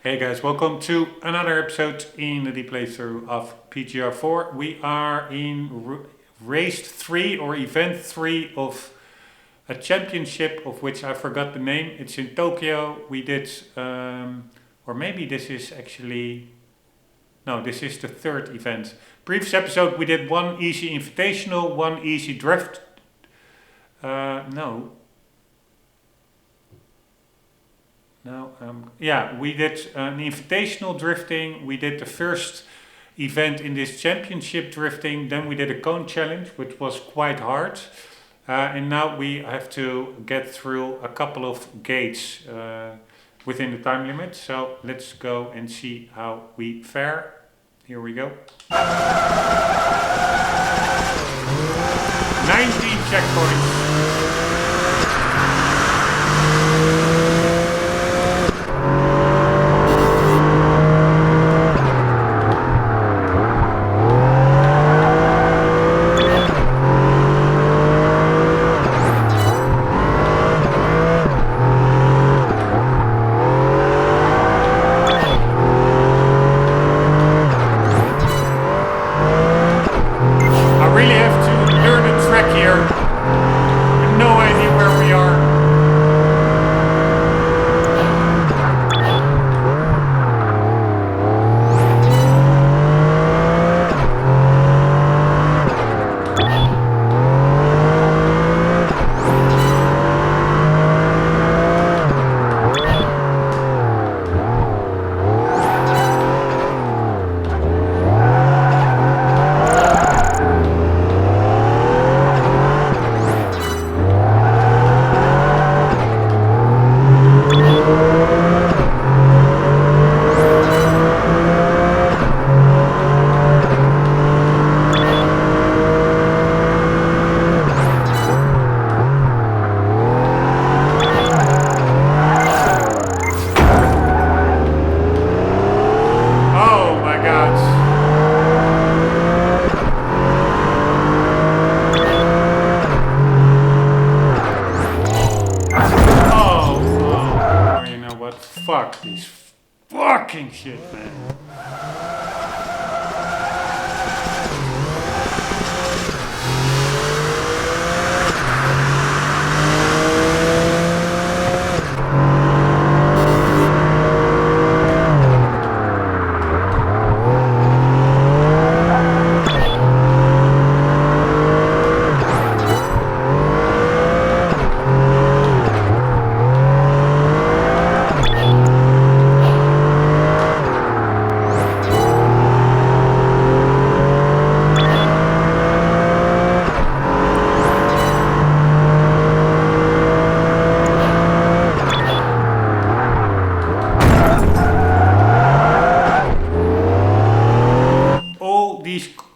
Hey guys, welcome to another episode in the playthrough of PGR4. We are in race 3 or event 3 of a championship of which I forgot the name. It's in Tokyo. We did, or maybe this is actually, no, this is the third event. Previous episode we did one easy invitational, one easy drift. Yeah, we did an invitational drifting. We did the first event in this championship drifting. Then we did a cone challenge, which was quite hard. And now we have to get through a couple of gates within the time limit. So let's go and see how we fare. Here we go. 19 checkpoints. Fuck this fucking shit, man.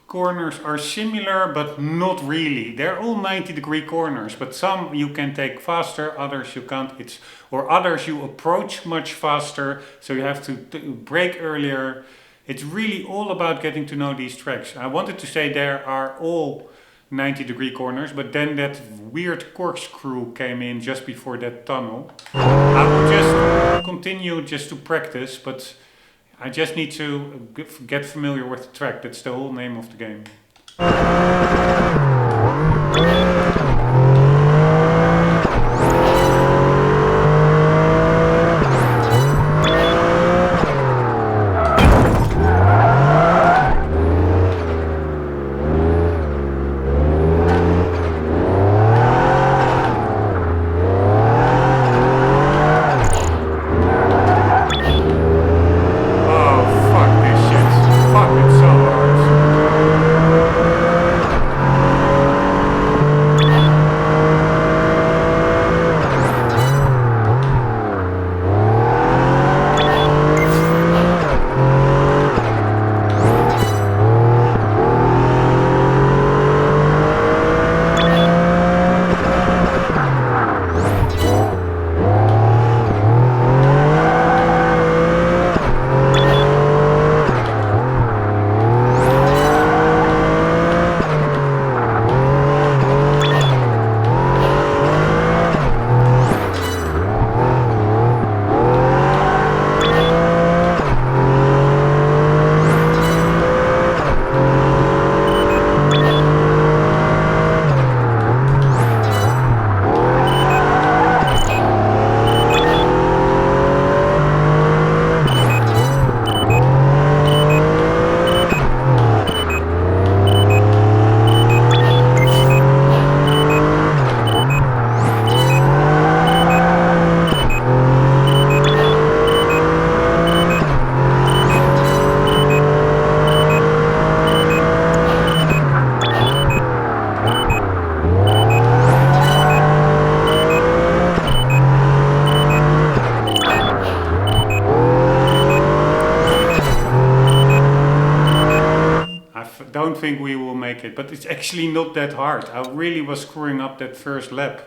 Corners are similar, but not really. They're all 90-degree corners, but some you can take faster, others you can't. Or others you approach much faster, so you have to brake earlier. It's really all about getting to know these tracks. I wanted to say there are all 90-degree corners, but then that weird corkscrew came in just before that tunnel. I will just continue just to practice, but I just need to get familiar with the track. That's the whole name of the game. Fuck, it's so hard. think we will make it, but it's actually not that hard. I really was screwing up that first lap,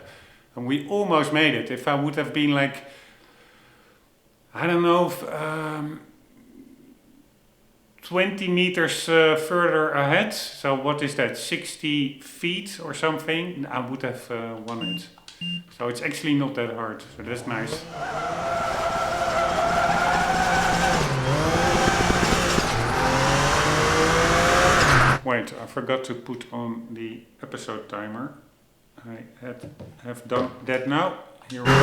and we almost made it. If I would have been like, I don't know, 20 meters further ahead, so what is that, 60 feet or something, I would have won it. So it's actually not that hard, so that's nice. Wait, I forgot to put on the episode timer. I have done that now. Here we go.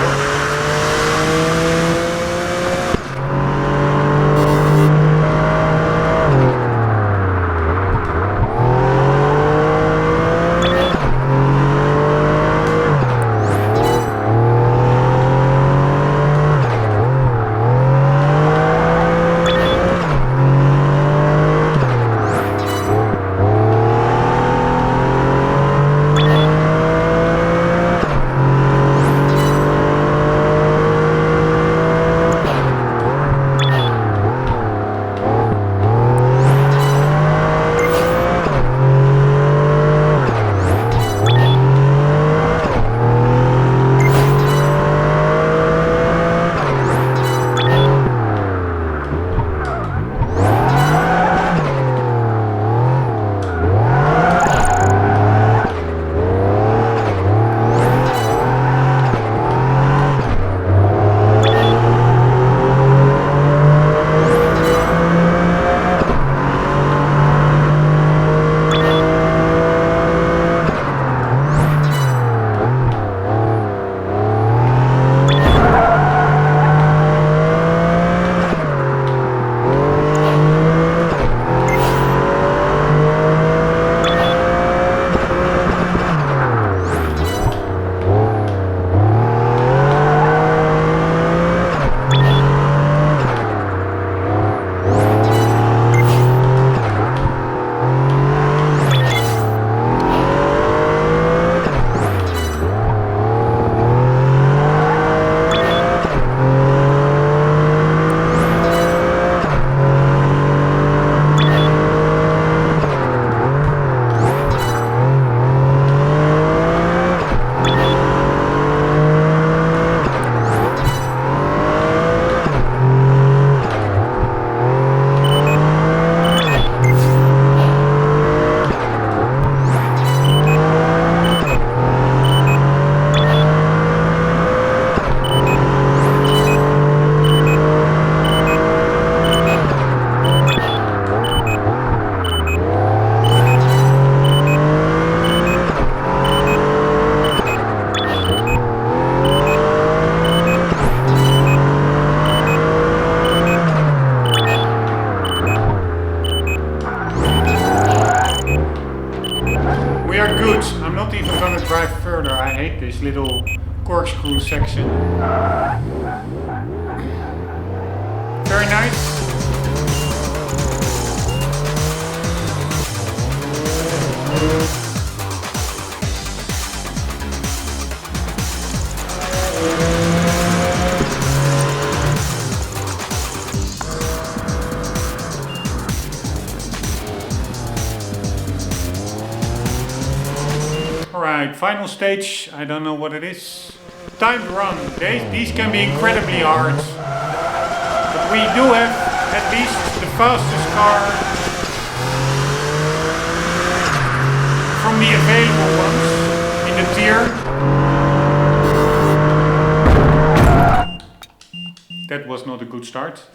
Little corkscrew section. Very nice. Alright, final stage, I don't know what it is. Timed run, these can be incredibly hard. But we do have at least the fastest car from the available ones in the tier. That was not a good start.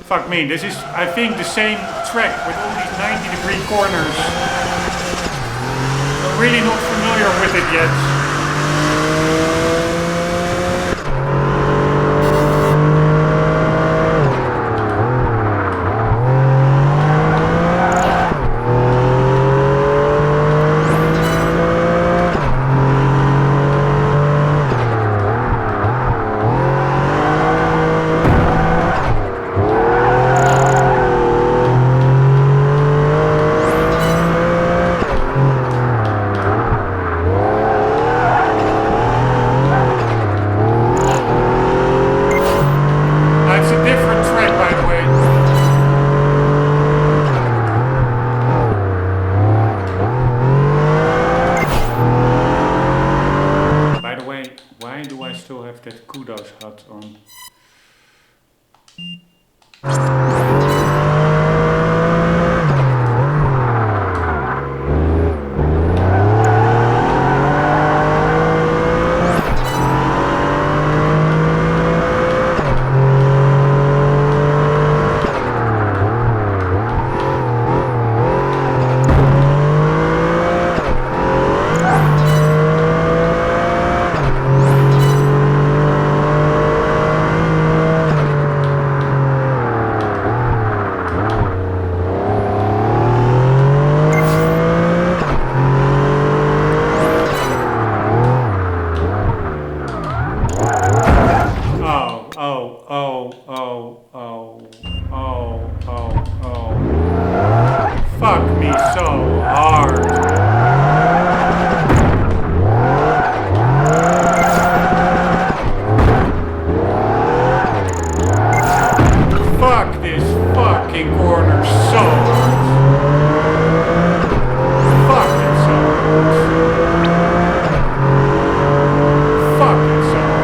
Fuck me, this is, I think, the same track with all these 90-degree corners. I'm really not familiar with it yet. oh, oh, oh. Fuck me so hard. Fuck this fucking corner so hard. Fuck it so hard. Fuck it so hard.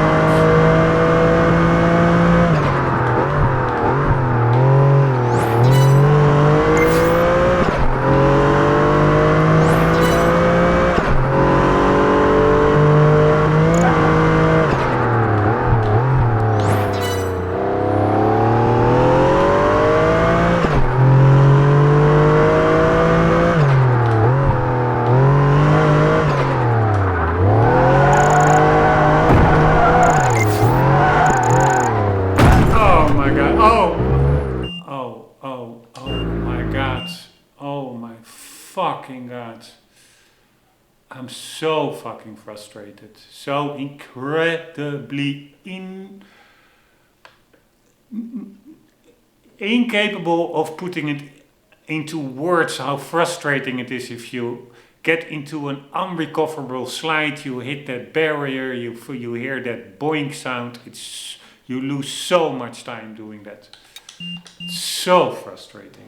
I'm so fucking frustrated. So incredibly incapable of putting it into words how frustrating it is if you get into an unrecoverable slide, you hit that barrier, you hear that boing sound, you lose so much time doing that. It's so frustrating.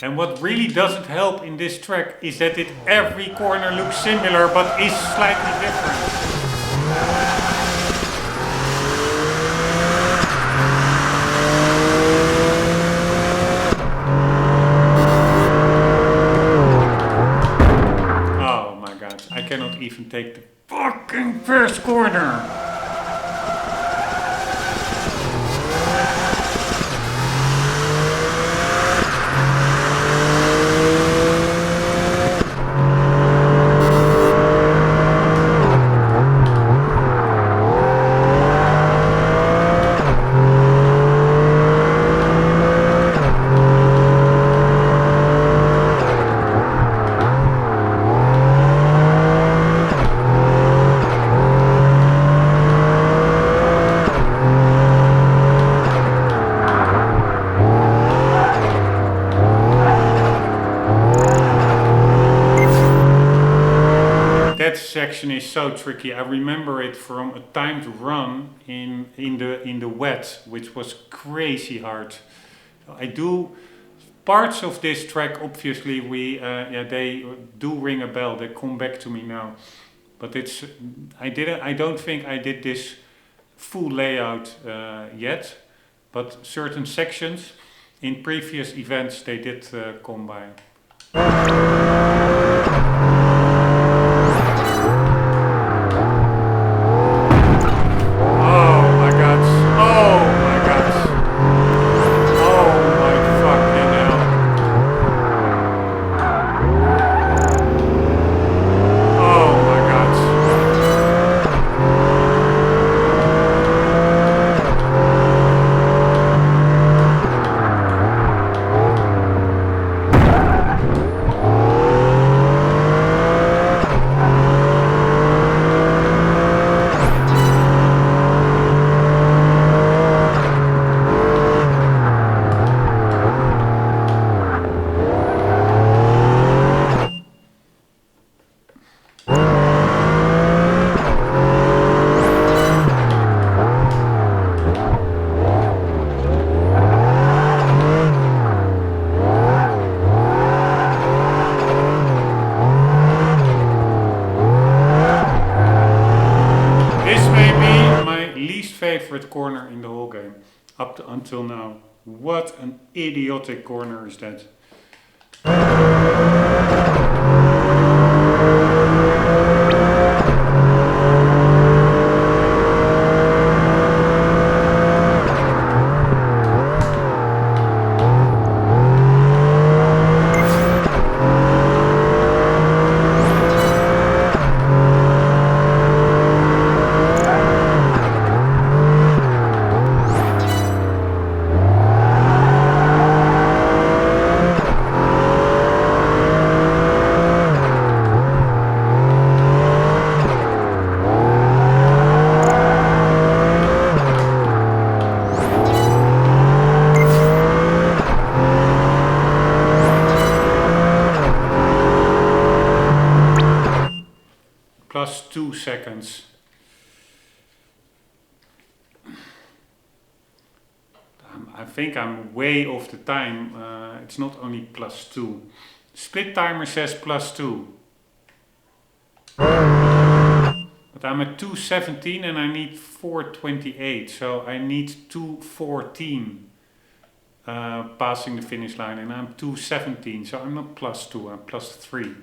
And what really doesn't help in this track is that every corner looks similar but is slightly different. Oh my god, I cannot even take the fucking first corner. That section is so tricky. I remember it from a timed run in the wet, which was crazy hard. I do parts of this track. Obviously, they do ring a bell. They come back to me now, but I don't think I did this full layout yet. But certain sections in previous events they did come by. Favorite corner in the whole game up until now. What an idiotic corner is that. seconds. I think I'm way off the time. It's not only +2. Split timer says +2. But I'm at 2:17 and I need 4:28. So I need 2:14 passing the finish line. And I'm 2:17. So I'm not +2, I'm +3.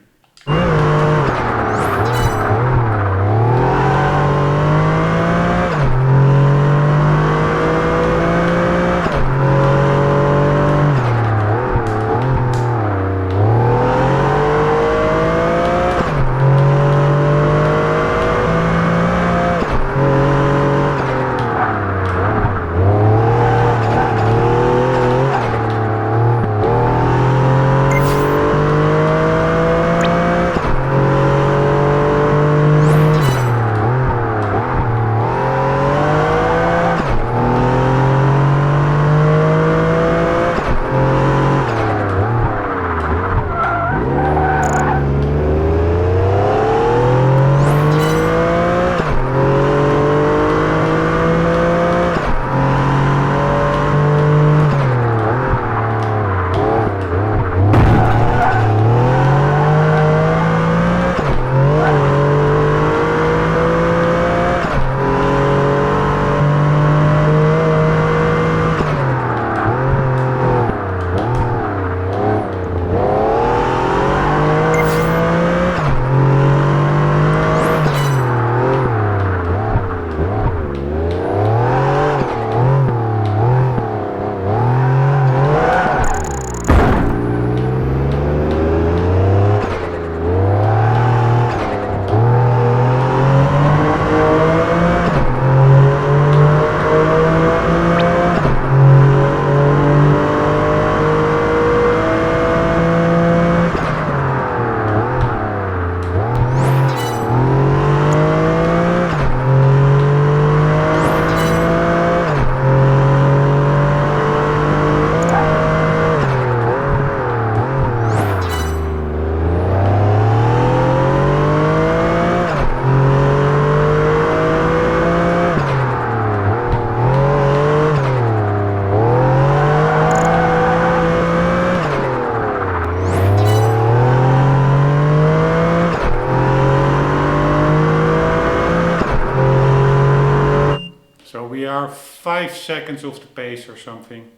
We are 5 seconds off the pace or something.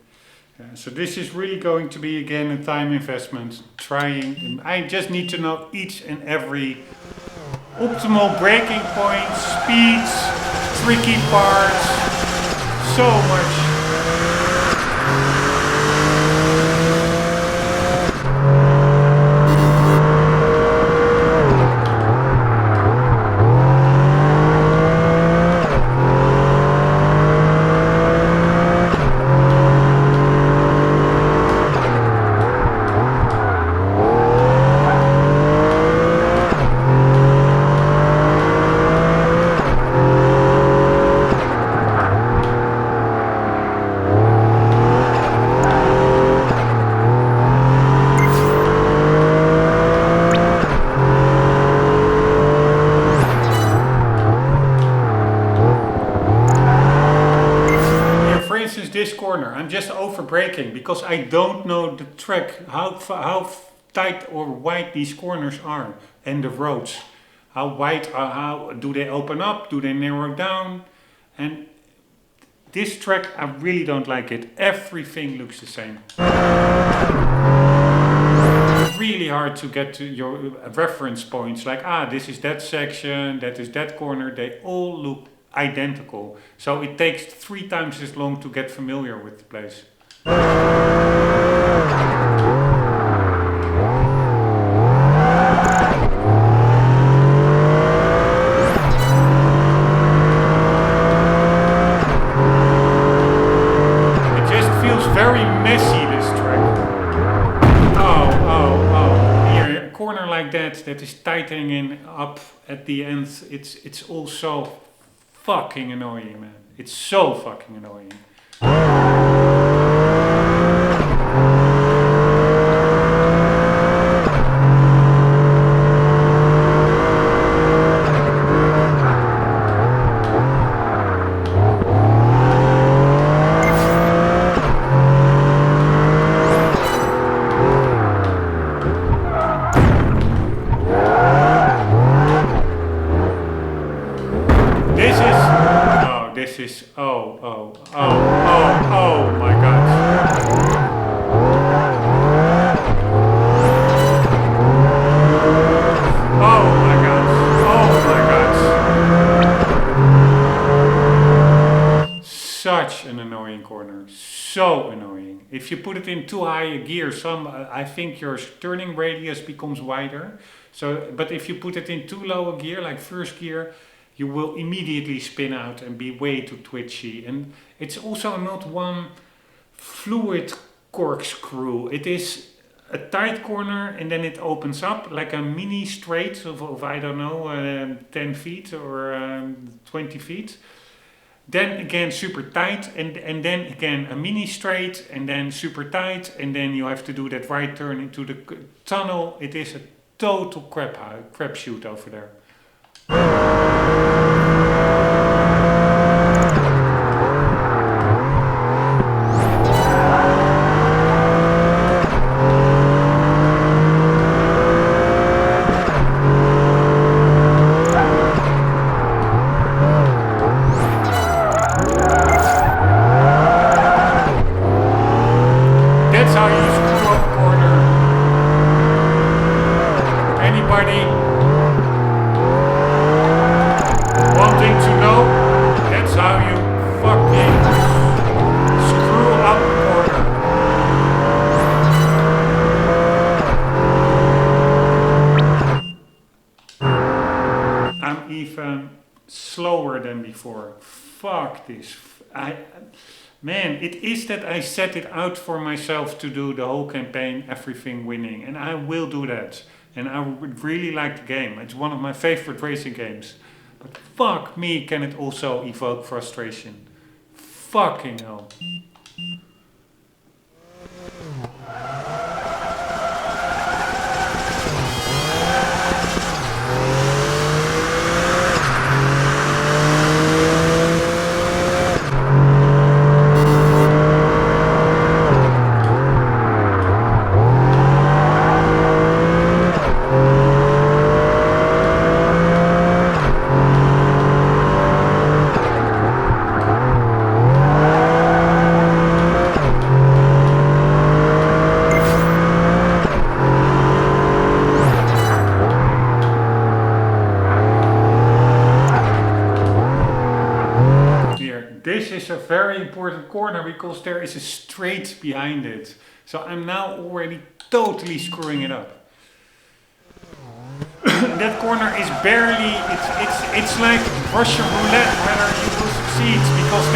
So this is really going to be again a time investment. I just need to know each and every optimal braking points, speeds, tricky parts, so much. This corner, I'm just over braking because I don't know the track, how tight or wide these corners are and the roads. How wide, how do they open up, do they narrow down? And this track, I really don't like it. Everything looks the same. Really hard to get to your reference points, like this is that section, that is that corner. They all look identical, so it takes 3 times as long to get familiar with the place. It just feels very messy, this track. Here, a corner like that is tightening up at the end. It's all so fucking annoying, man. It's so fucking annoying. If you put it in too high a gear, I think your turning radius becomes wider. So, but if you put it in too low a gear, like first gear, you will immediately spin out and be way too twitchy. And it's also not one fluid corkscrew. It is a tight corner and then it opens up like a mini straight of I don't know, 10 feet or 20 feet. Then again super tight and then again a mini straight and then super tight and then you have to do that right turn into the tunnel. It is a total crapshoot over there. Slower than before. Fuck this. Man, it is that I set it out for myself to do the whole campaign, everything winning, and I will do that. And I would really like the game. It's one of my favorite racing games. But fuck me, can it also evoke frustration. Fucking hell. This is a very important corner because there is a straight behind it. So I'm now already totally screwing it up. That corner is barely, it's like Russian roulette whether you will succeed because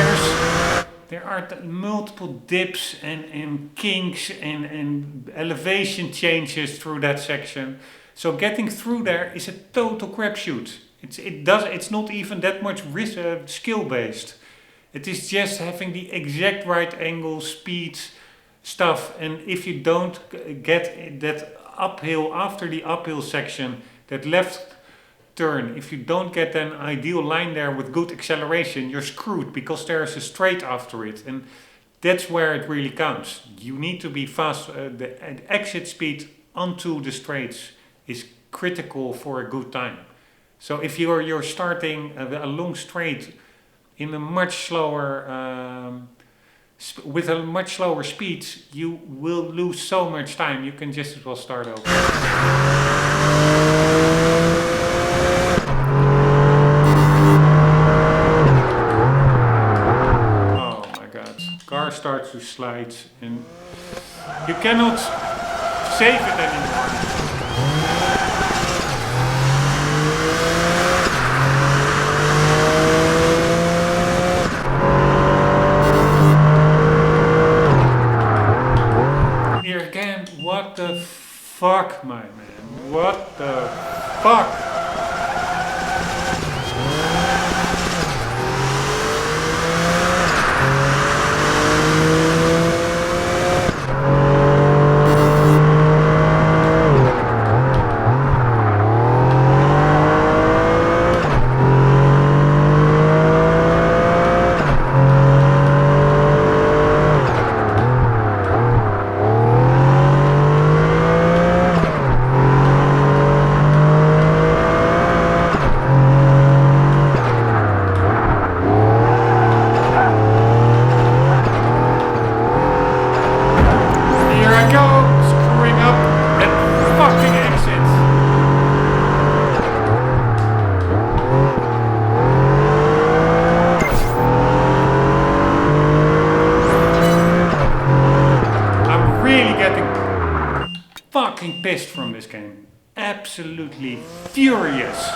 there are multiple dips and kinks and elevation changes through that section. So getting through there is a total crapshoot. It's not even that much skill based. It is just having the exact right angle, speed, stuff. And if you don't get that uphill, after the uphill section, that left turn, if you don't get an ideal line there with good acceleration, you're screwed because there's a straight after it. And that's where it really counts. You need to be fast. The exit speed onto the straights is critical for a good time. So if you're starting a long straight in a much slower, with a much slower speed, you will lose so much time. You can just as well start over. Oh my God! Car starts to slide, and you cannot save it anymore. What the fuck, my man? What the fuck? fucking pissed from this game. Absolutely furious.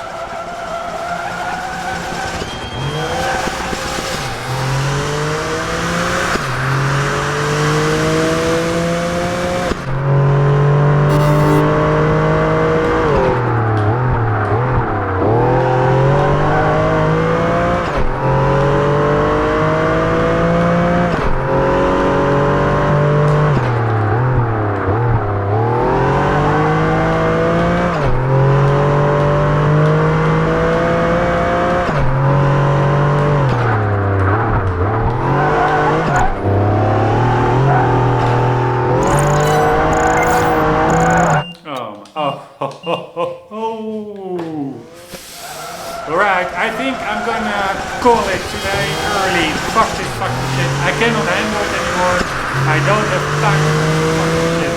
Alright, I think I'm gonna call it today early. Fuck this fucking shit. I cannot handle it anymore. I don't have time for this fucking shit.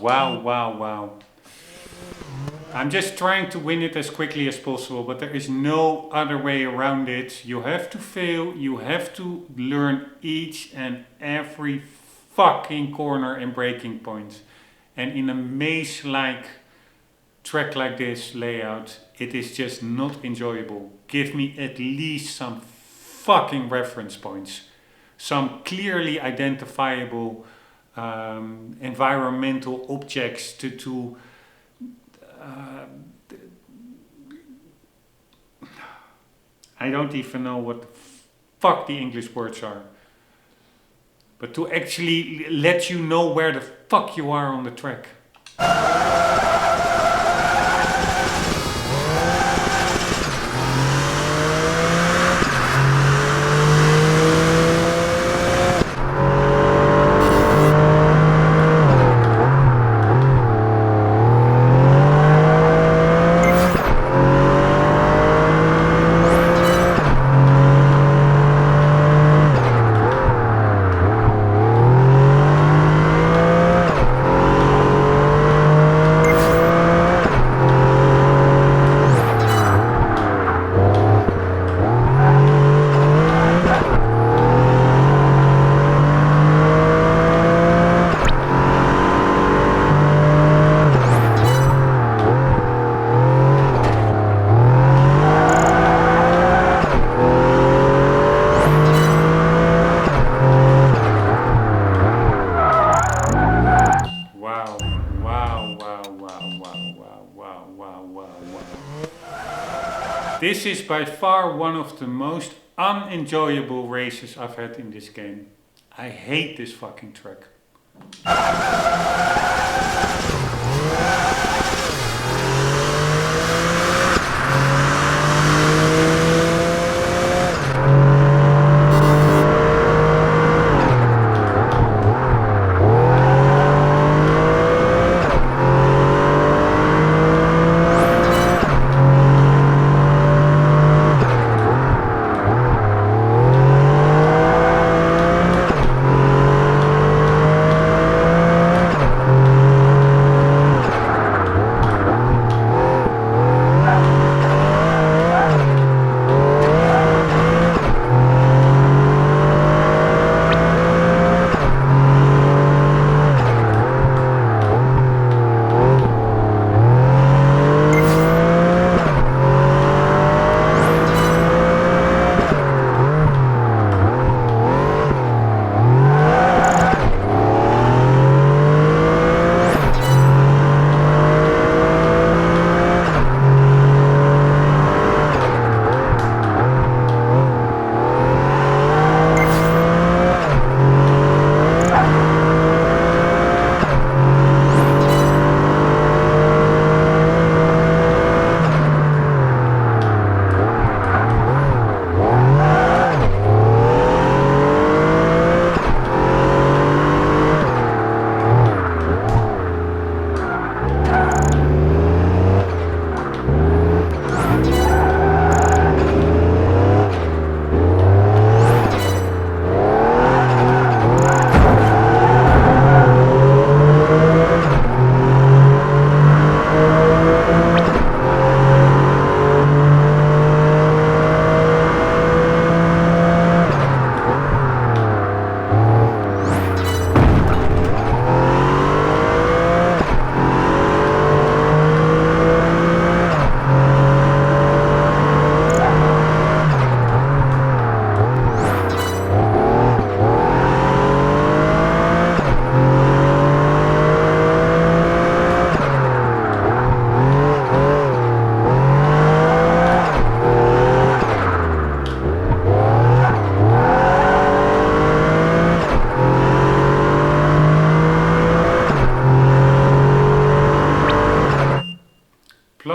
Wow. I'm just trying to win it as quickly as possible, but there is no other way around it. You have to fail, you have to learn each and every fucking corner and braking point. And in a maze-like track like this layout, it is just not enjoyable. Give me at least some fucking reference points. Some clearly identifiable environmental objects to I don't even know what the fuck the English words are. But to actually let you know where the fuck you are on the track. This is by far one of the most unenjoyable races I've had in this game. I hate this fucking track.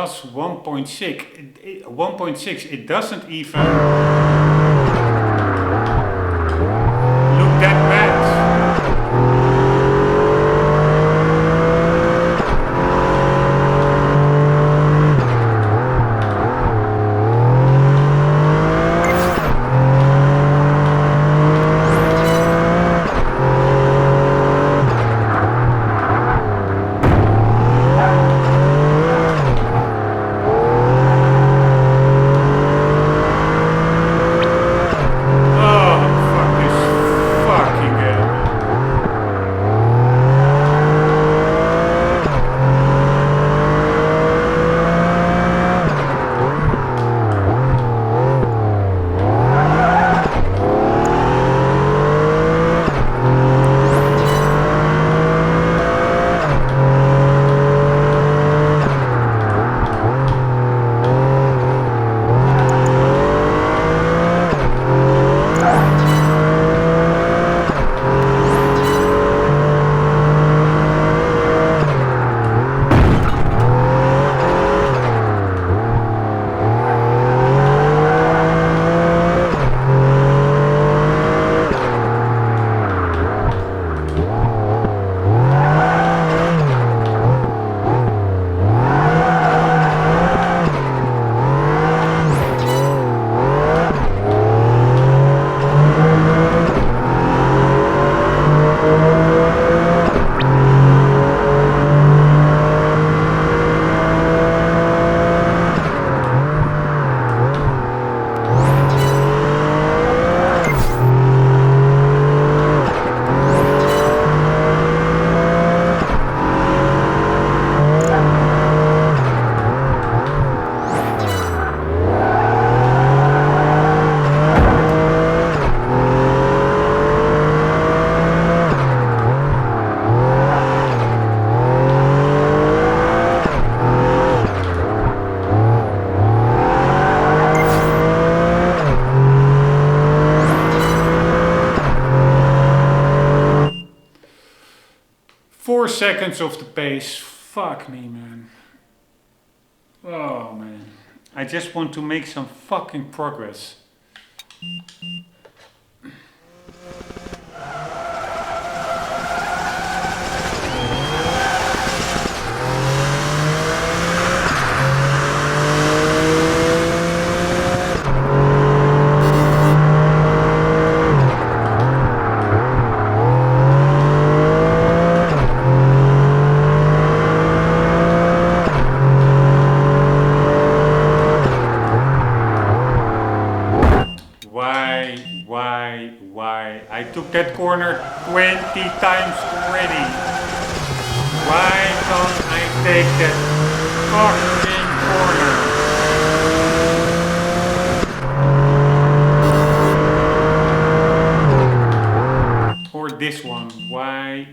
was 1.6. 1.6. It doesn't even look that bad. Seconds of the pace. Fuck me, man. Oh, man. I just want to make some fucking progress. Why? I took that corner 20 times already. Why can't I take that fucking corner? Or this one. Why?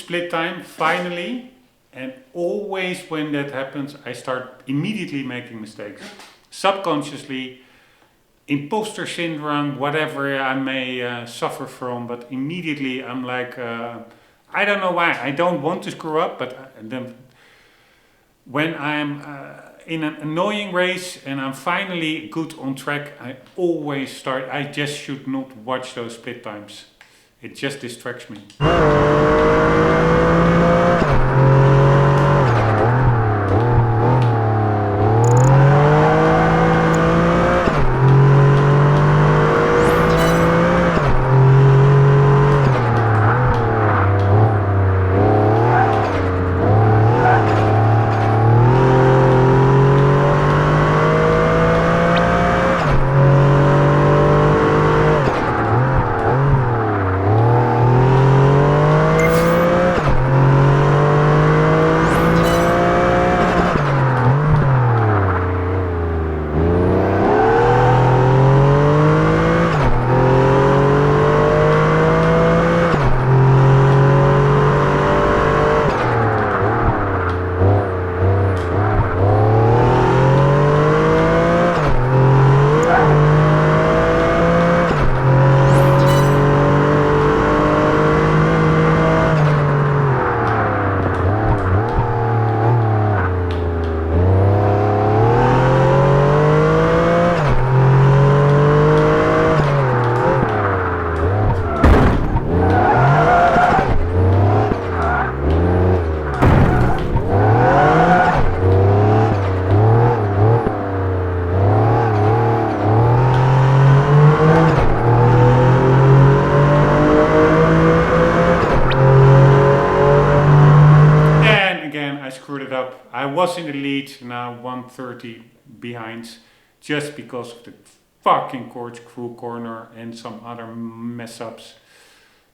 split time, finally. And always when that happens, I start immediately making mistakes. Subconsciously, imposter syndrome, whatever I may suffer from, but immediately I'm like, I don't know why. I don't want to screw up, but then when I'm in an annoying race and I'm finally good on track, I always start, I just should not watch those split times. It just distracts me. I was in the lead, now 130 behind, just because of the fucking corkscrew corner and some other mess ups.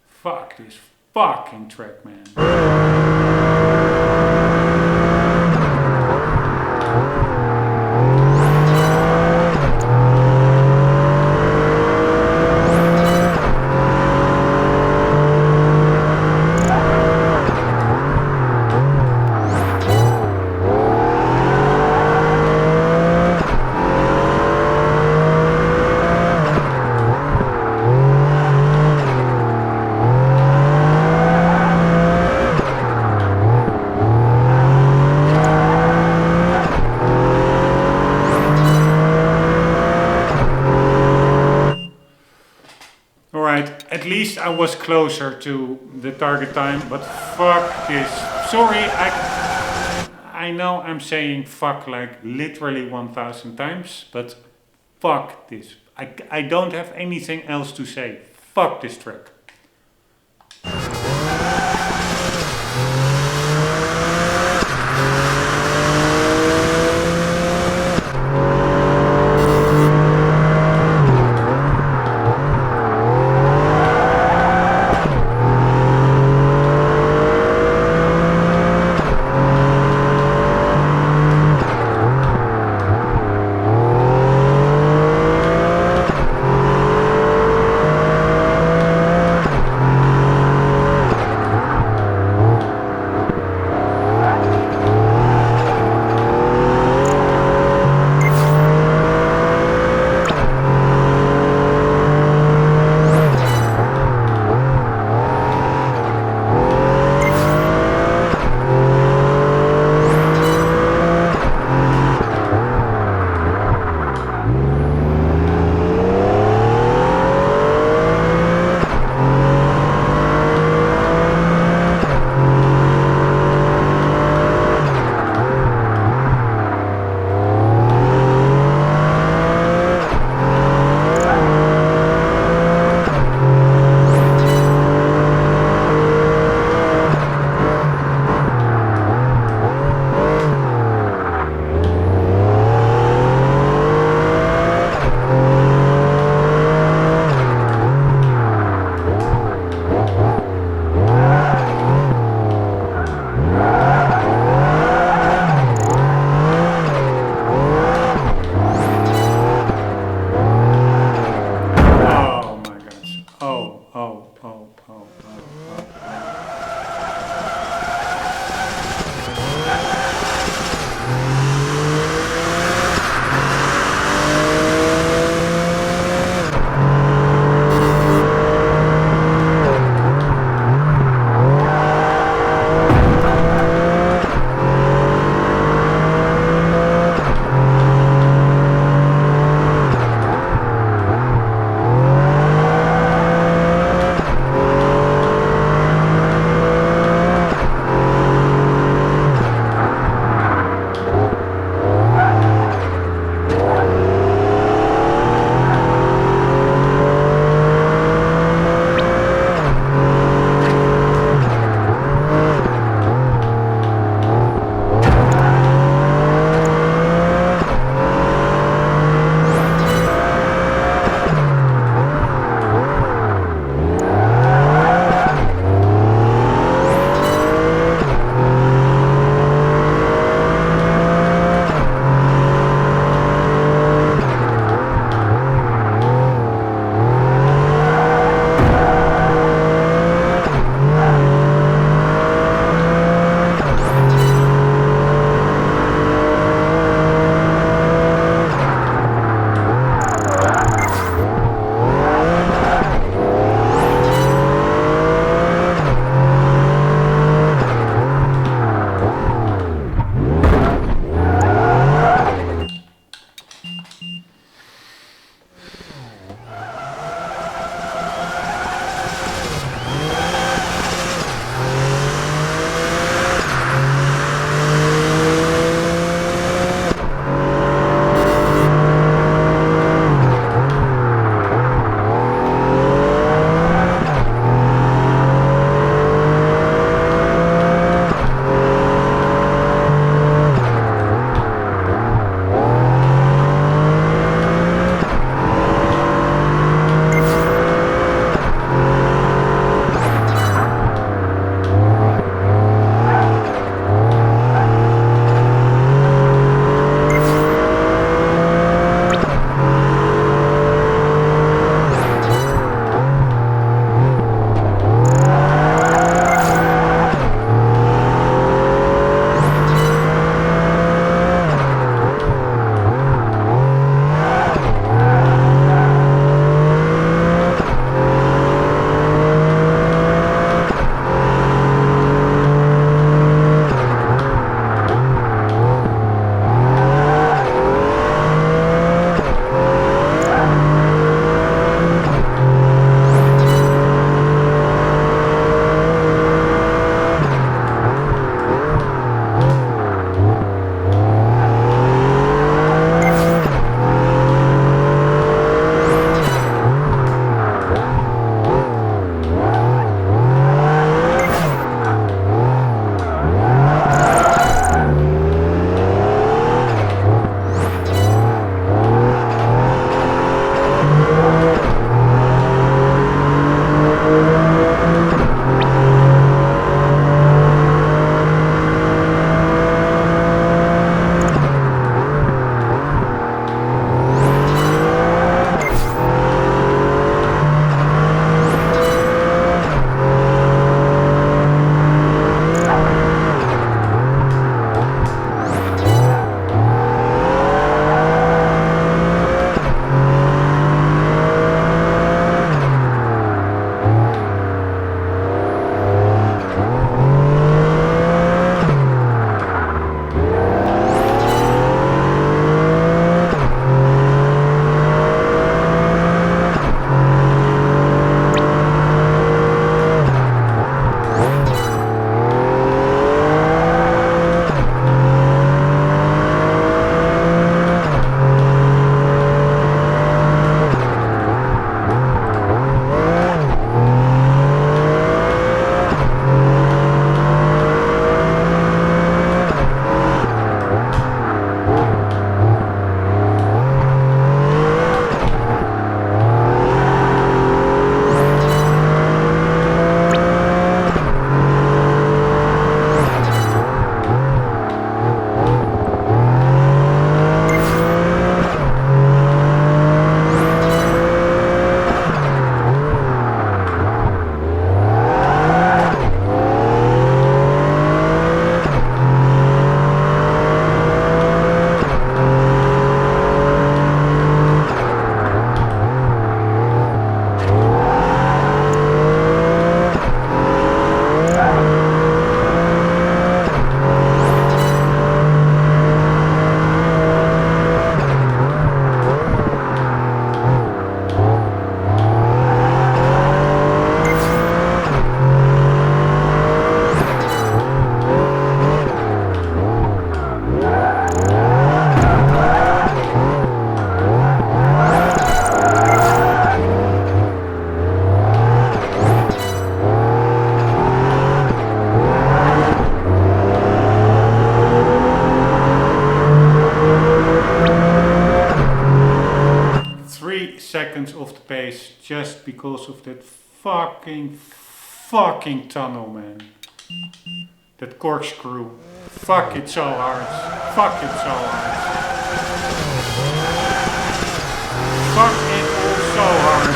Fuck this fucking track, man. At least I was closer to the target time, but fuck this. Sorry, I know I'm saying fuck like literally 1,000 times, but fuck this. I don't have anything else to say. Fuck this track. just because of that fucking tunnel, man. That corkscrew. Fuck it so hard. Fuck it so hard. Fuck it all so hard.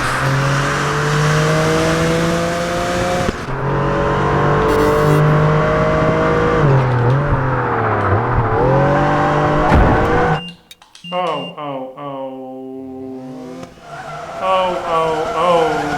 Oh, oh, oh. Oh, oh, oh.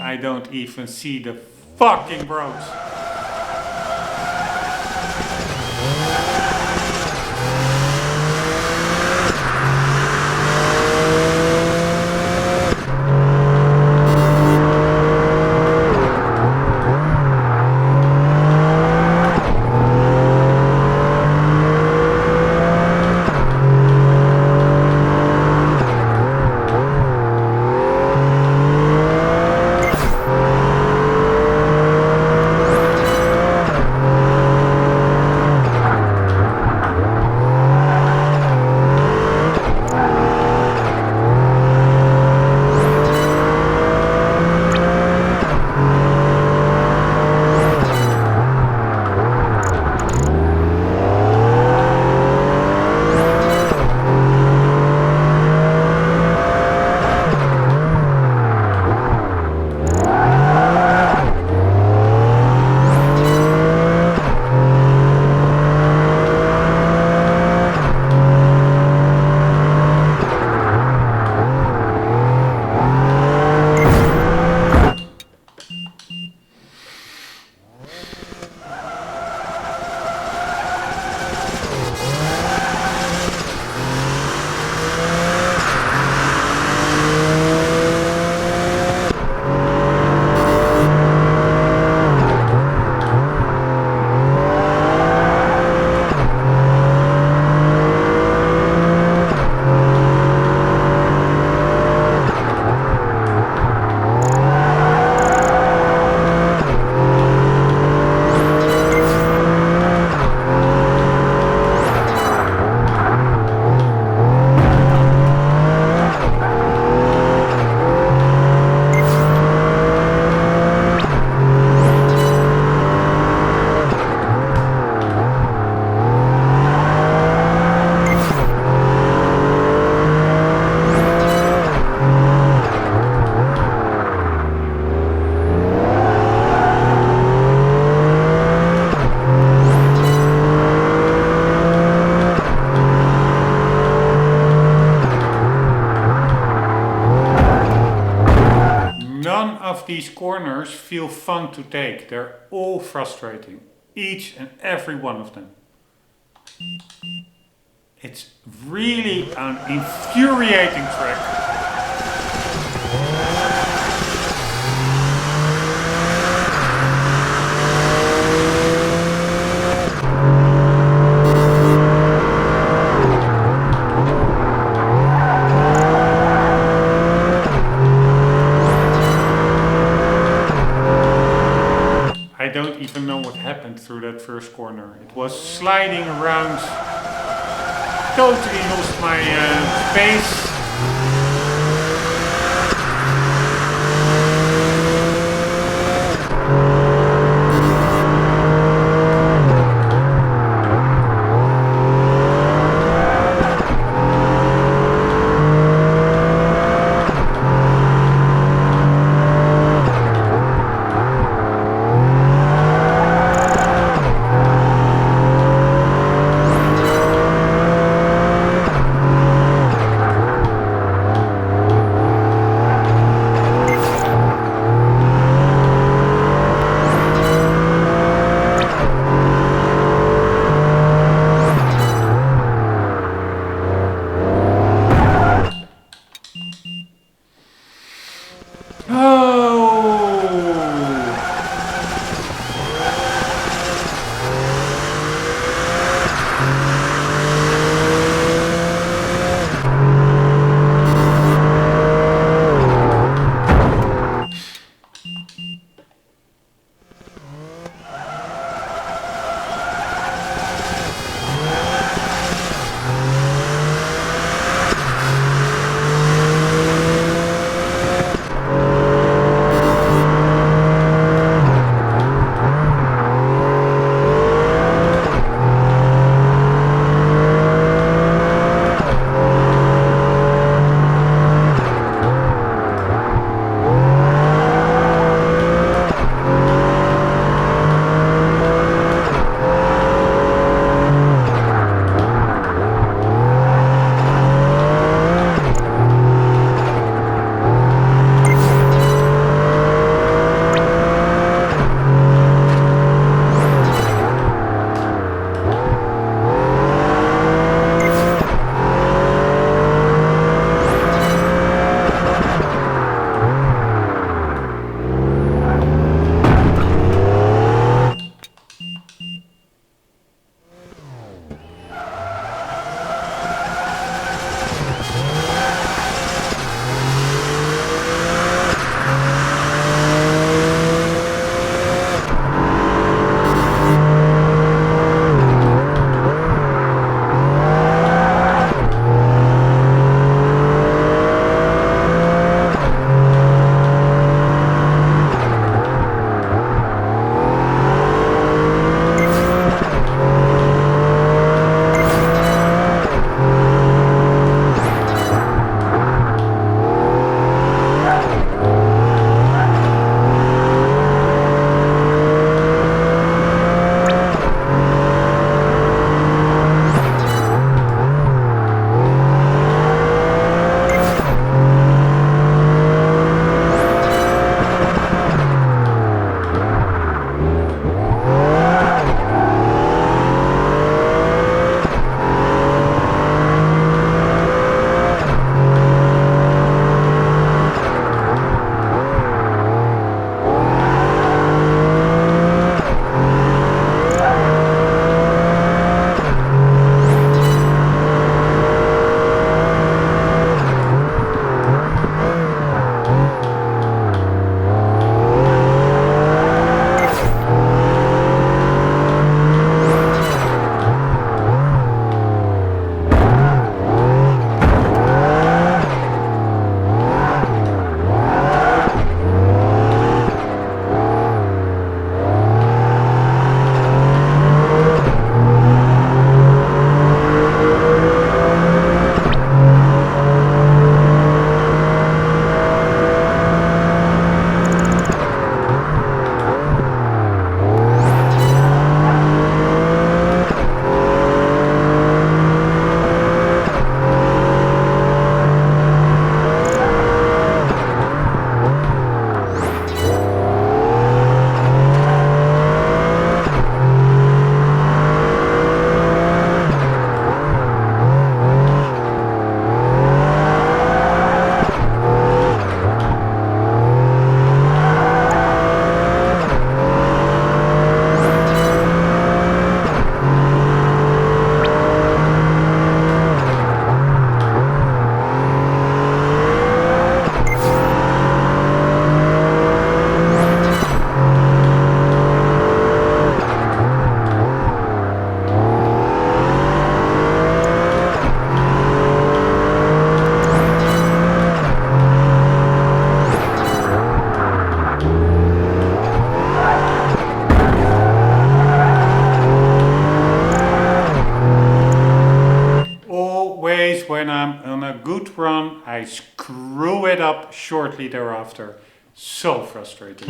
I don't even see the fucking roads. None of these corners feel fun to take. They're all frustrating. Each and every one of them. It's really an infuriating track. I don't even know what happened through that first corner. It was sliding around. Totally lost my space. good run, I screw it up shortly thereafter. So frustrating.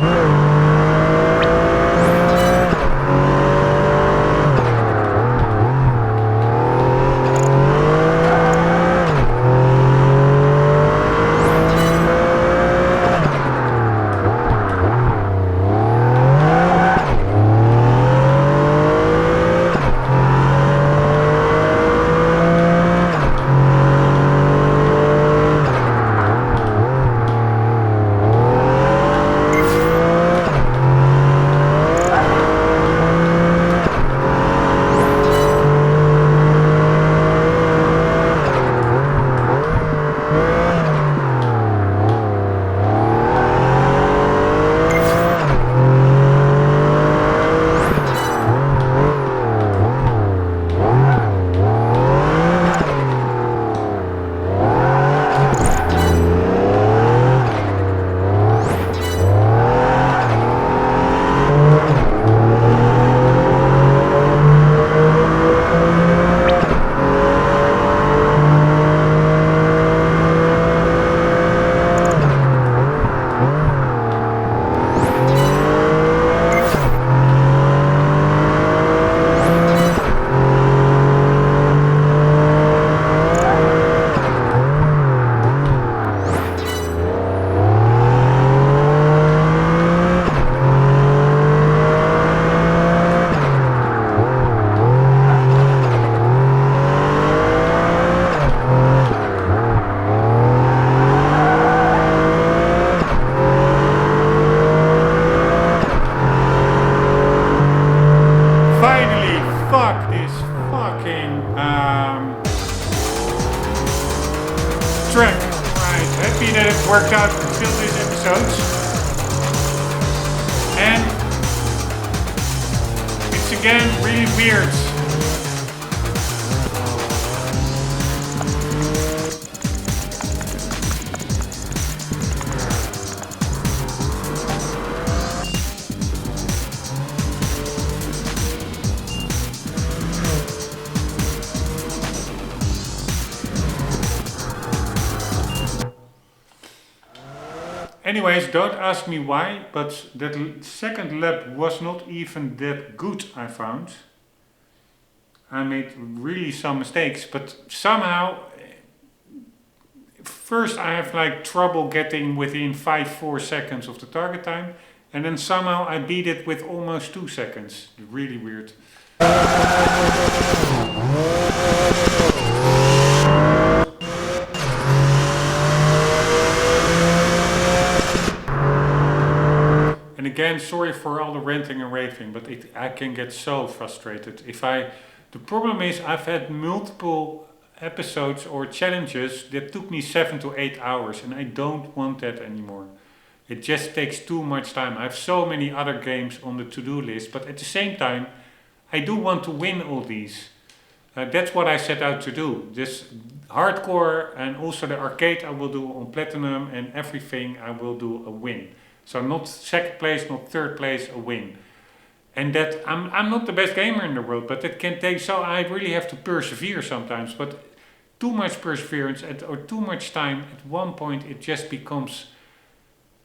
Fuck this fucking track. Right, happy that it worked out until this episode. And it's again really weird. Anyways, don't ask me why, but that second lap was not even that good, I found. I made really some mistakes, but somehow, first I have like trouble getting within 4 seconds of the target time, and then somehow I beat it with almost 2 seconds. Really weird. And again, sorry for all the ranting and raving, but I can get so frustrated. The problem is I've had multiple episodes or challenges that took me 7 to 8 hours, and I don't want that anymore. It just takes too much time. I have so many other games on the to-do list, but at the same time, I do want to win all these. That's what I set out to do. This hardcore and also the arcade I will do on platinum, and everything I will do a win. So not second place, not third place, a win. And that I'm not the best gamer in the world, but it can take, so I really have to persevere sometimes. But too much perseverance or too much time, at one point it just becomes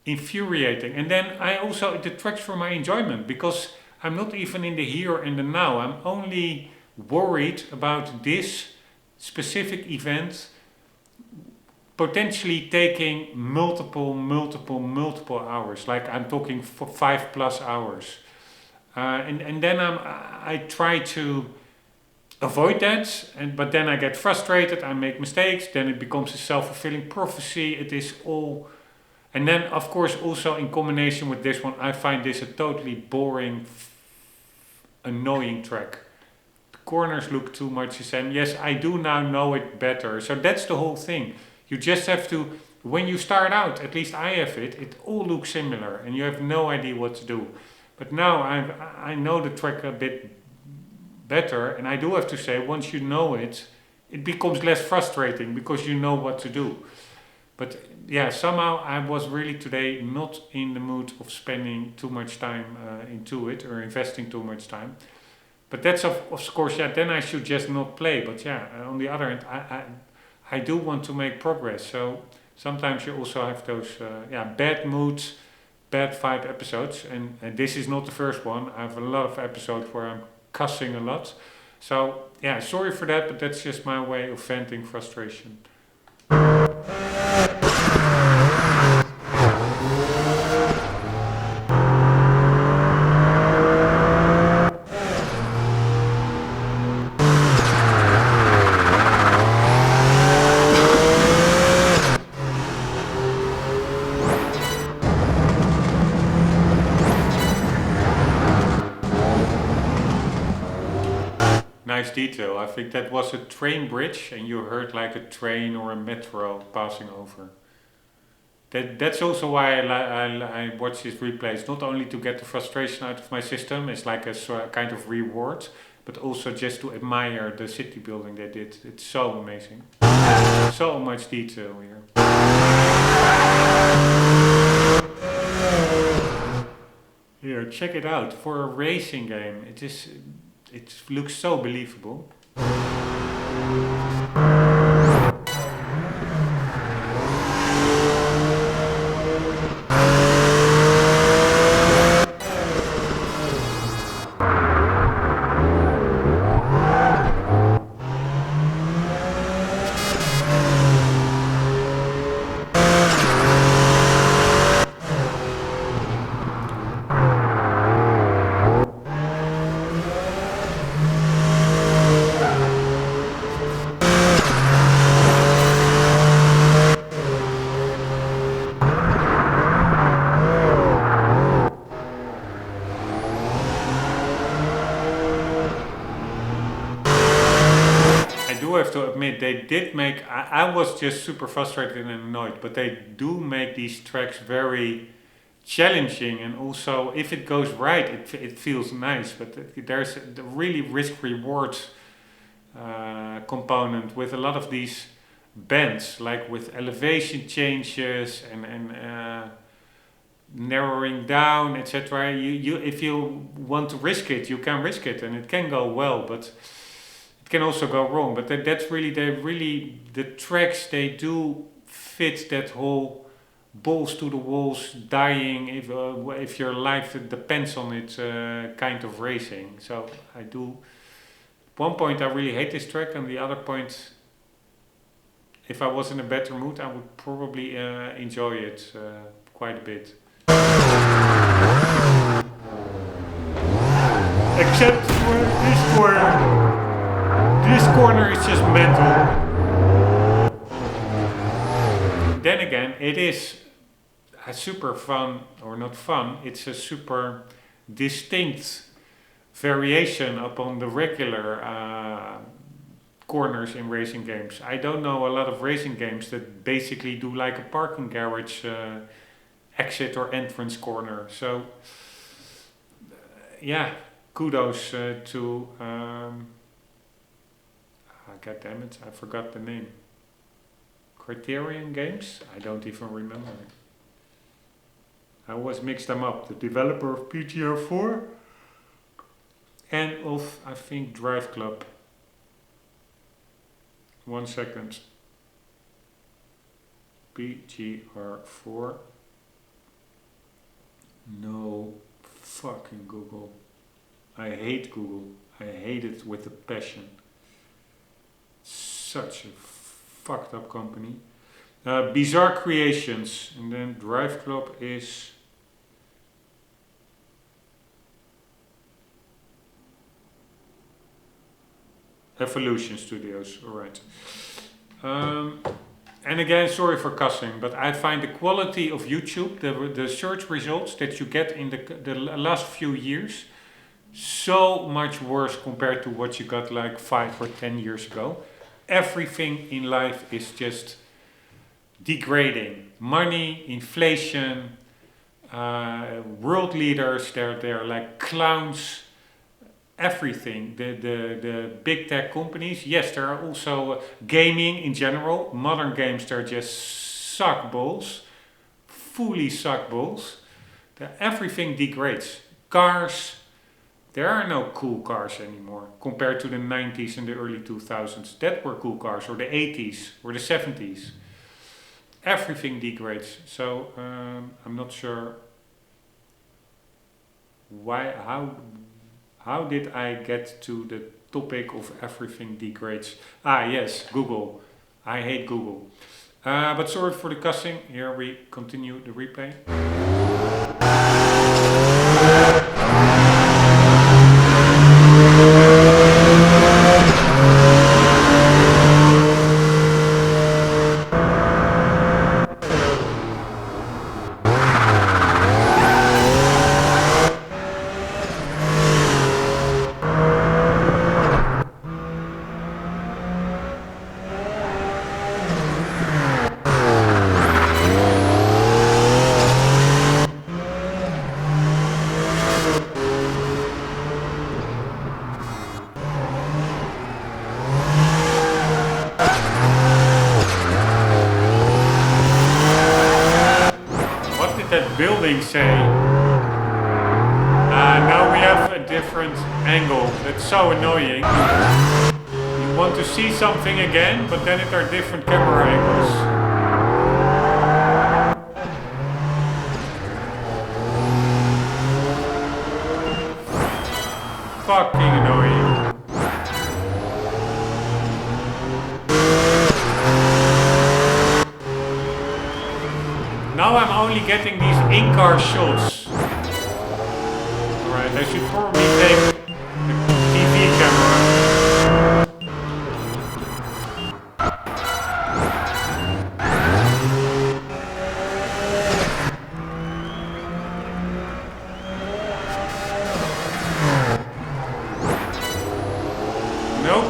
infuriating. And then it detracts from my enjoyment, because I'm not even in the here and the now. I'm only worried about this specific event potentially taking multiple hours. Like I'm talking for 5+ hours. And then I try to avoid that, but then I get frustrated, I make mistakes, then it becomes a self-fulfilling prophecy. It is all, and then of course also in combination with this one, I find this a totally boring, annoying track. The corners look too much the same. Yes, I do now know it better. So that's the whole thing. You just have to, when you start out, at least I have it all looks similar and you have no idea what to do. But now I know the track a bit better, and I do have to say, once you know it, it becomes less frustrating because you know what to do. But yeah, somehow I was really today not in the mood of spending too much time into it or investing too much time. But that's of course, yeah, then I should just not play. But yeah, on the other hand, I do want to make progress. So sometimes you also have those bad moods, bad vibe episodes, and this is not the first one. I have a lot of episodes where I'm cussing a lot. So yeah, sorry for that, but that's just my way of venting frustration. Nice detail. I think that was a train bridge and you heard like a train or a metro passing over. That's also why I watch these replays, not only to get the frustration out of my system, it's like a kind of reward, but also just to admire the city building they did. It's so amazing. So much detail here. Here, check it out. For a racing game, it looks so believable. I have to admit, they did make. I was just super frustrated and annoyed, but they do make these tracks very challenging, and also if it goes right, it feels nice. But there's a really risk reward component with a lot of these bends, like with elevation changes and narrowing down, etc. You if you want to risk it, you can risk it, and it can go well, but it can also go wrong. But that's really the tracks, they do fit that whole balls to the walls, dying if your life depends on it kind of racing. So I do. One point I really hate this track, and the other point, if I was in a better mood, I would probably enjoy it quite a bit. Except for this corner. This corner is just mental. Then again, it is a super fun, or not fun, it's a super distinct variation upon the regular corners in racing games. I don't know a lot of racing games that basically do like a parking garage exit or entrance corner. So yeah, kudos to God damn it, I forgot the name. Criterion Games? I don't even remember. I always mix them up. The developer of PGR4 and of, I think, Drive Club. 1 second. PGR4. No fucking Google. I hate Google. I hate it with a passion. Such a fucked up company. Bizarre Creations, and then Drive Club is Evolution Studios. Alright. And again, sorry for cussing, but I find the quality of YouTube, the search results that you get in the last few years, so much worse compared to what you got like 5 or 10 years ago. Everything in life is just degrading. Money, inflation, world leaders, they're like clowns. Everything. The big tech companies, yes, there are also gaming in general. Modern games, they're just suck balls. Fully suck balls. Everything degrades. Cars, There are no cool cars anymore compared to the 90s and the early 2000s. That were cool cars, or the 80s, or the 70s. Everything degrades. So I'm not sure why. How did I get to the topic of everything degrades? Ah, yes, Google. I hate Google. But sorry for the cussing. Here we continue the replay. Building say now we have a different angle. That's so annoying. You want to see something again, but then it are different camera angles. Fucking annoying. Now I'm only getting these in-car shots. Alright, I should probably take the TV camera. Nope.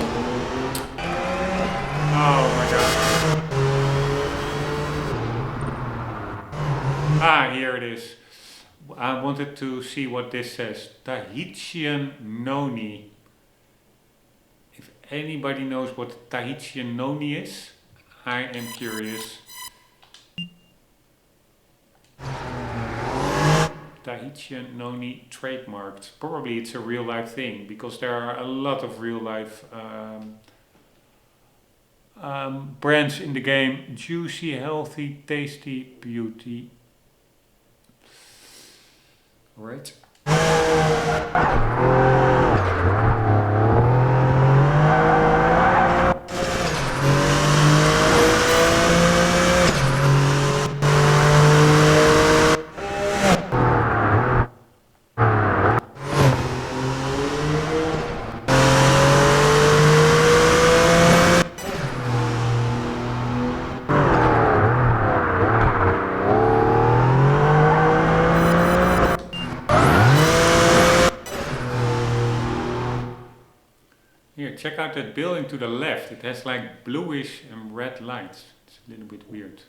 Oh my god. Ah, here it is. I wanted to see what this says. Tahitian noni. If anybody knows what Tahitian noni is, I am curious. Tahitian noni trademarked. Probably it's a real life thing, because there are a lot of real life brands in the game. Juicy, healthy, tasty, beauty. Right. Check out that building to the left. It has like bluish and red lights. It's a little bit weird.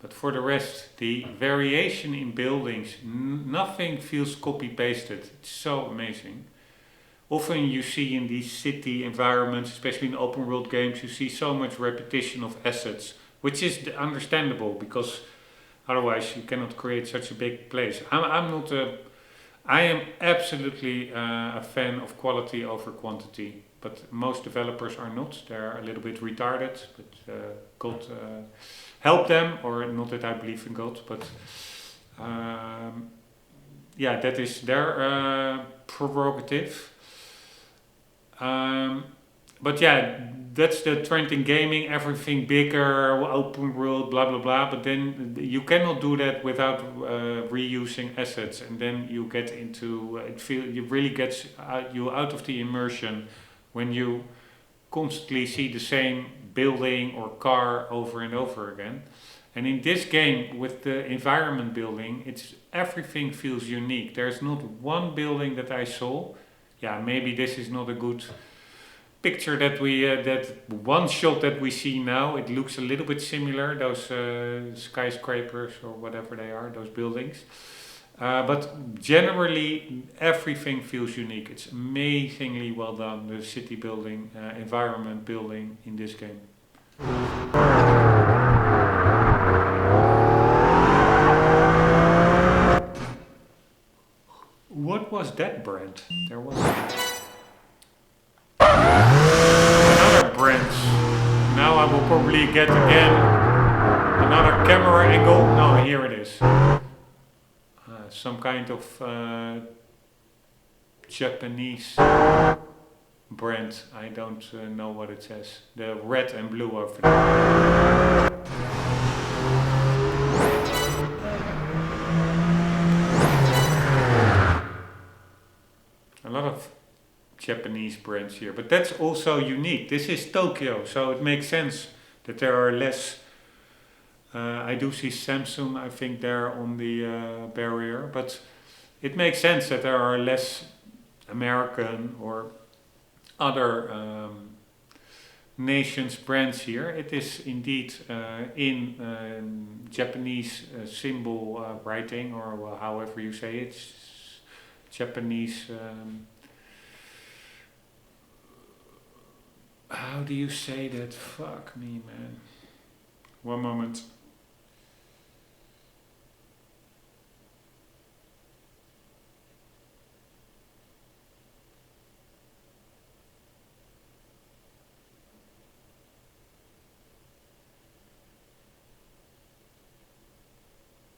But for the rest, the variation in buildings, nothing feels copy-pasted. It's so amazing. Often you see in these city environments, especially in open world games, you see so much repetition of assets, which is understandable, because otherwise you cannot create such a big place. I am absolutely a fan of quality over quantity. But most developers are not. They're a little bit retarded, but God help them, or not that I believe in God, but yeah, that is their prerogative. But yeah, that's the trend in gaming, everything bigger, open world, blah blah blah, but then you cannot do that without reusing assets, and then you get into, it really gets you out of the immersion when you constantly see the same building or car over and over again. And in this game, with the environment building, everything feels unique. There's not one building that I saw. Yeah, maybe this is not a good picture that that one shot that we see now. It looks a little bit similar, those skyscrapers or whatever they are, those buildings. But generally, everything feels unique. It's amazingly well done, the city building, environment building in this game. What was that brand? There was another brand. Now I will probably get again another camera angle. No, here it is. Some kind of Japanese brand. I don't know what it says. The red and blue over there. A lot of Japanese brands here, but that's also unique. This is Tokyo, so it makes sense that there are less. I do see Samsung, I think, there on the barrier, but it makes sense that there are less American or other nations brands here. It is indeed in Japanese symbol writing, or however you say it. Japanese. How do you say that? Fuck me, man. One moment.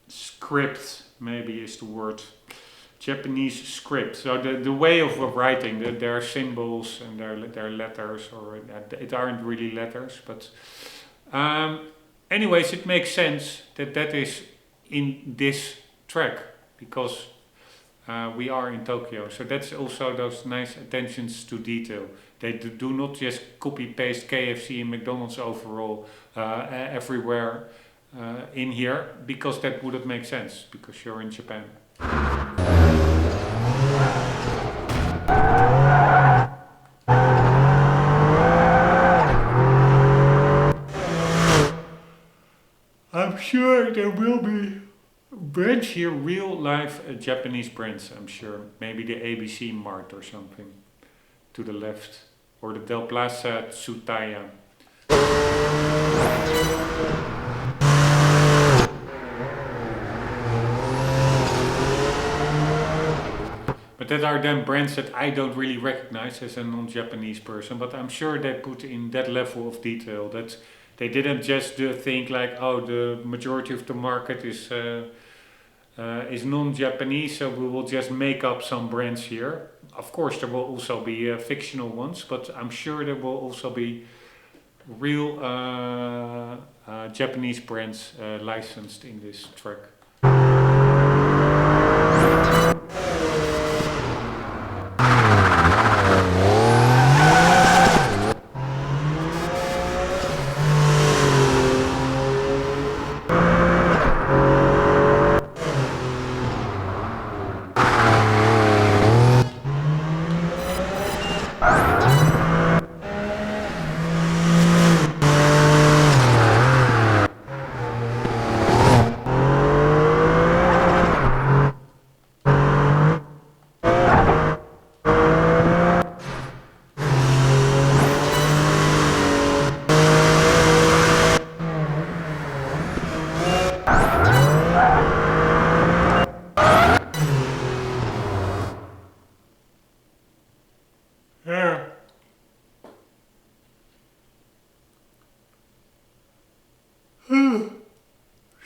Script, maybe is the word. Japanese script. So the way of writing, their symbols and their letters, or it aren't really letters, but anyways, it makes sense that that is in this track because we are in Tokyo. So that's also those nice attentions to detail. They do not just copy paste KFC and McDonald's overall everywhere in here, because that wouldn't make sense because you're in Japan. I'm sure there will be brands here, real life Japanese brands, I'm sure. Maybe the ABC Mart or something to the left, or the Del Plaza Tsutaya. But that are then brands that I don't really recognize as a non-Japanese person, but I'm sure they put in that level of detail, that they didn't just think like, oh, the majority of the market is non-Japanese, so we will just make up some brands here. Of course, there will also be fictional ones, but I'm sure there will also be real Japanese brands licensed in this track.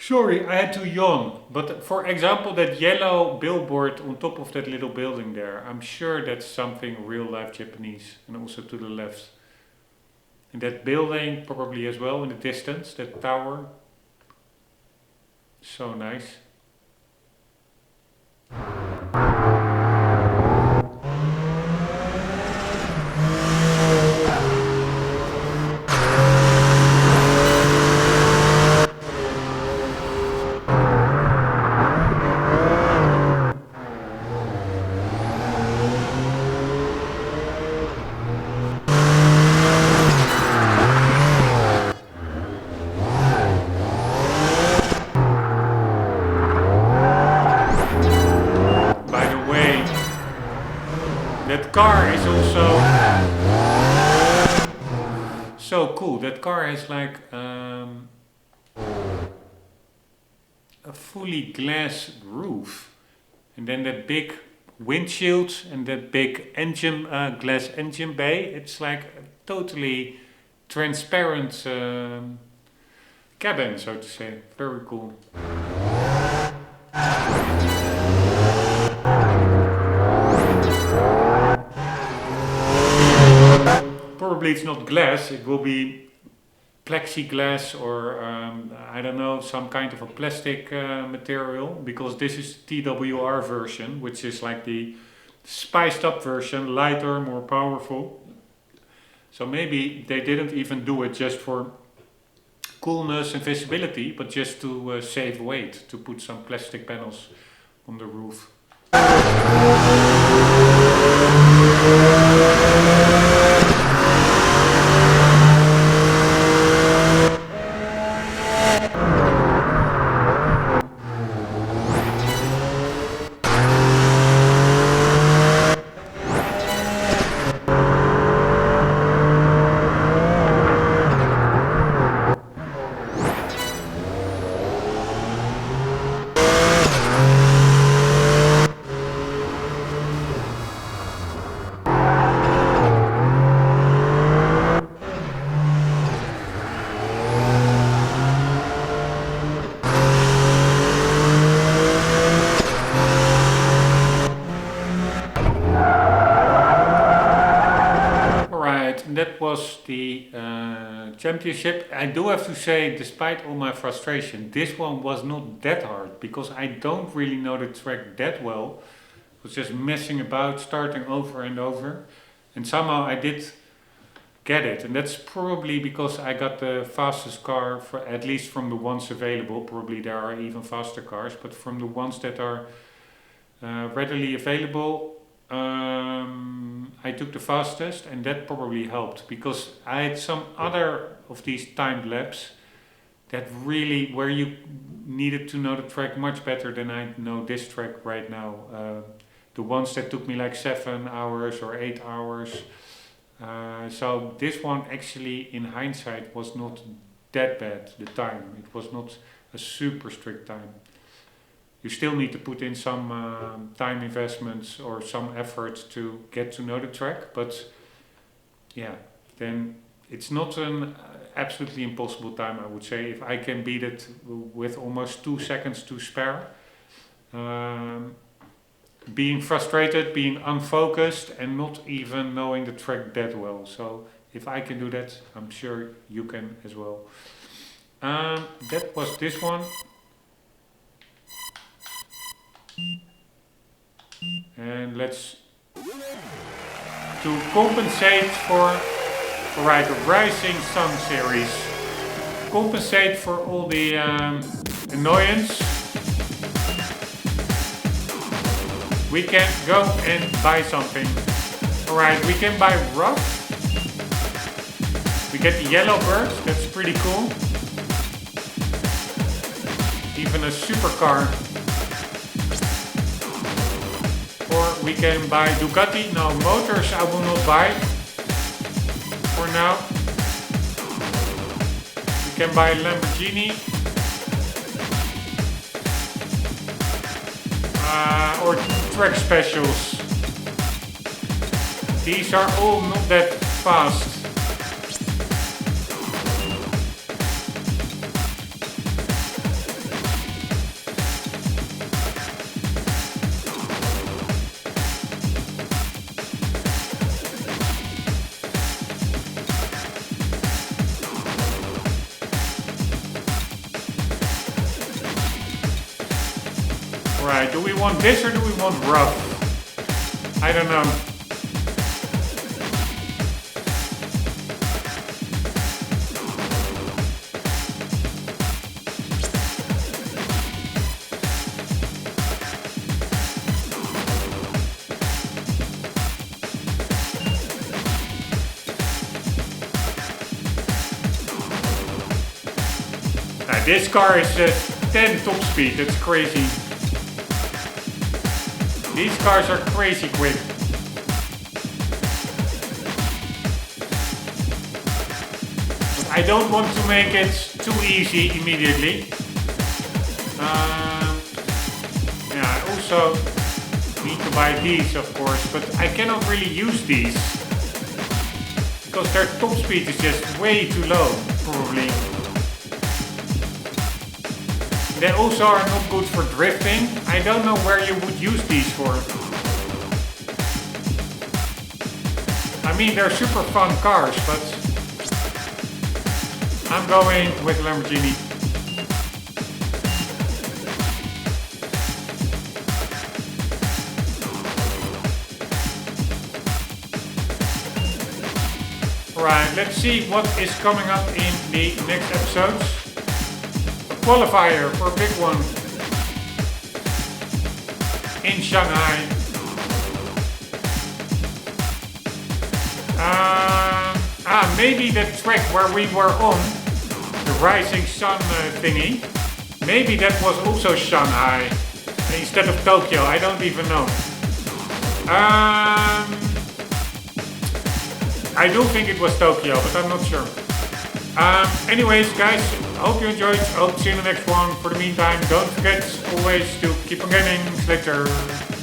Sorry, I had to yawn. But for example, that yellow billboard on top of that little building there, I'm sure that's something real life Japanese, and also to the left. And that building probably as well in the distance, that tower. So nice. Car is also so cool. That car has like a fully glass roof, and then that big windshield and that big engine glass engine bay. It's like a totally transparent cabin, so to say. Very cool. Probably it's not glass, it will be plexiglass or I don't know, some kind of a plastic material, because this is TWR version, which is like the spiced up version, lighter, more powerful. So maybe they didn't even do it just for coolness and visibility, but just to save weight, to put some plastic panels on the roof. That was the championship. I do have to say, despite all my frustration, this one was not that hard, because I don't really know the track that well. I was just messing about, starting over and over, and somehow I did get it. And that's probably because I got the fastest car, for at least from the ones available. Probably there are even faster cars, but from the ones that are readily available, I took the fastest, and that probably helped, because I had some other of these timed laps that really, where you needed to know the track much better than I know this track right now. The ones that took me like 7 hours or 8 hours. So this one actually, in hindsight, was not that bad, the time. It was not a super strict time. You still need to put in some time investments or some effort to get to know the track, but yeah, then it's not an absolutely impossible time, I would say. If I can beat it with almost 2 seconds to spare, being frustrated, being unfocused, and not even knowing the track that well. So if I can do that, I'm sure you can as well. That was this one. And let's, to compensate for, right, the Rising Sun series, compensate for all the annoyance, we can go and buy something. Alright, we can buy Rombbb. We get the yellow bird, that's pretty cool. Even a supercar. Or we can buy Ducati. No, motors I will not buy for now. We can buy Lamborghini. Or track specials. These are all not that fast. Right, do we want this or do we want rough? I don't know. Now, this car is 10 top speed, that's crazy. These cars are crazy quick. But I don't want to make it too easy immediately. Yeah, I also need to buy these, of course, but I cannot really use these because their top speed is just way too low, probably. They also are not good for drifting. I don't know where you would use these for. I mean, they're super fun cars, but I'm going with Lamborghini. Right, let's see what is coming up in the next episodes. A qualifier for a big one in Shanghai. Maybe the track where we were on, the Rising Sun thingy, maybe that was also Shanghai instead of Tokyo, I don't even know. I do think it was Tokyo, but I'm not sure. Anyways, guys, I hope you enjoyed. I hope to see you in the next one. For the meantime, don't forget always to keep on gaming. See you later.